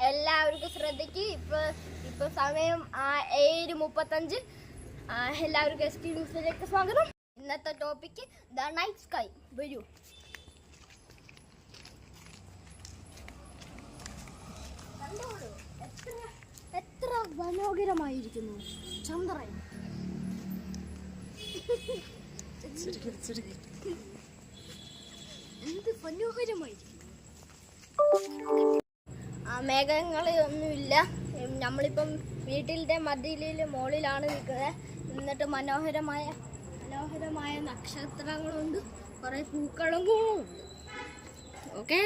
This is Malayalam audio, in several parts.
എല്ലാവർക്കും ശ്രദ്ധയ്ക്ക് ഇപ്പൊ സമയം 7:35. എല്ലാവർക്കും ST ന്യൂസിലേക്ക് സ്വാഗതം. ഇന്നത്തെ ടോപ്പിക്ക് ദ നൈറ്റ് സ്കൈ. വരൂ. എത്ര മനോഹരമായിരിക്കുന്നു ചന്ദ്രൻ. എന്ത് മനോഹരമായിരിക്കുന്നു. മേഘങ്ങൾ ഒന്നുമില്ല. നമ്മളിപ്പം വീട്ടിലെ മധ്യയിലെ മോളിലാണ് നിൽക്കുന്നത്. എന്നിട്ട് മനോഹരമായ നക്ഷത്രങ്ങളുണ്ട്, കുറെ പൂക്കളും ഉണ്ട്. ഓക്കെ,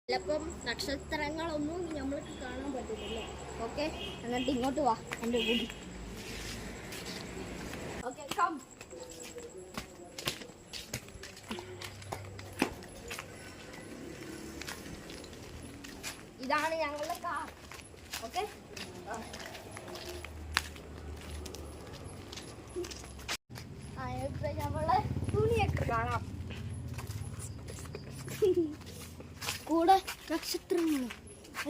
ചിലപ്പം നക്ഷത്രങ്ങളൊന്നും നമ്മൾക്ക് കാണാൻ പറ്റില്ലല്ലോ. ഓക്കെ, എന്നിട്ട് ഇങ്ങോട്ട് വാ എൻ്റെ കൂടി. Okay, come. ഇതാണ് ഞങ്ങളുടെ കാർ. ഓക്കെ, നമ്മളെ തുണിയൊക്കെ കാണാം. കൂടെ നക്ഷത്രങ്ങളും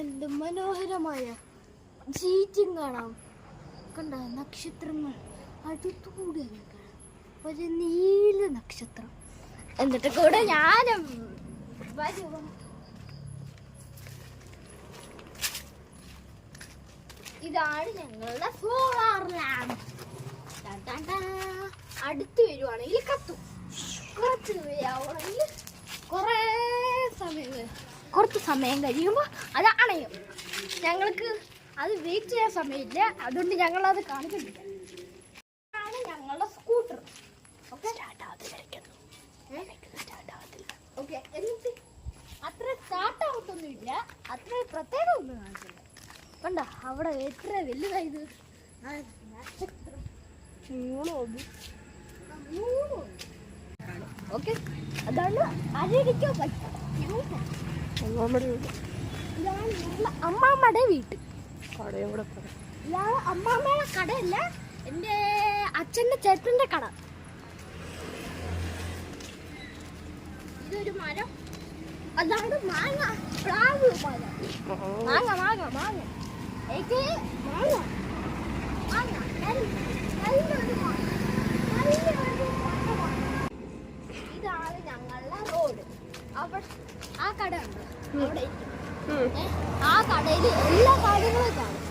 എന്ത് മനോഹരമായ ചീറ്റും കാണാം. കണ്ട നക്ഷത്രങ്ങൾ അടുത്തുകൂടെ കാണാം. ഒരു നീല നക്ഷത്രം. എന്നിട്ട് കൂടെ ഞാനും വരും. ഇതാണ് ഞങ്ങളുടെ സോളാർ ലാമ്പ്. അടുത്ത് വരുവാണെങ്കിൽ കത്തും, കുറച്ച് വരികയാണെങ്കിൽ കുറച്ച് സമയം കഴിയുമ്പോൾ അത് അണയും. ഞങ്ങൾക്ക് അത് വെയിറ്റ് ചെയ്യാൻ സമയമില്ല, അതുകൊണ്ട് ഞങ്ങളത് കാണിക്കുന്നില്ല. ഇതാണ് ഞങ്ങളുടെ സ്കൂട്ടർ. Okay, okay. എന്നിട്ട് അത്ര സ്റ്റാർട്ട് ആവത്തൊന്നുമില്ല, അത്ര പ്രത്യേകം ഒന്നും കാണിച്ചില്ല. കണ്ട അവിടെ എത്ര വലുതായത്. ഓക്കെ, അതാണ് അരടിക്കോ പറ്റും. ഇതാണ് അമ്മാമ്മയുടെ വീട്. ഇതാണ് അമ്മാമ്മയുടെ കടയല്ല, എൻ്റെ അച്ഛൻ്റെ ചേട്ടൻ്റെ കട. ഇതൊരു മരം. അതാണ് മാങ്ങ, പ്ലാവ് മരം. മാങ്ങ മാങ്ങ മാങ്ങ എനിക്ക് മാങ്ങ മാങ്ങ ഇതാണ് ഞങ്ങളുടെ റോഡ്. അവിടെ ആ കട ഉണ്ട്, അവിടെ ആ കടയിൽ എല്ലാ കാര്യങ്ങളും കാണും.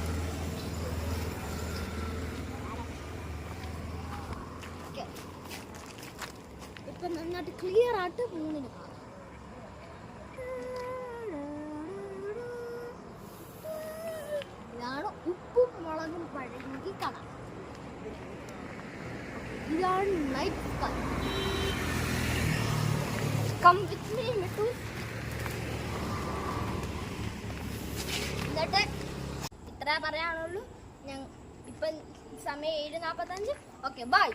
ഇപ്പൊ നന്നായിട്ട് ക്ലിയർ ആയിട്ട് മൂന്നിന് കാണാം. ഇതാണ് ഉപ്പും മുളകും പഴങ്കി കട. ഇതാണ് night sky. Come with me Mittu. എന്നിട്ട് ഇത്ര പറയാനുള്ളൂ. ഇപ്പം സമയം 7:45. Okay, by.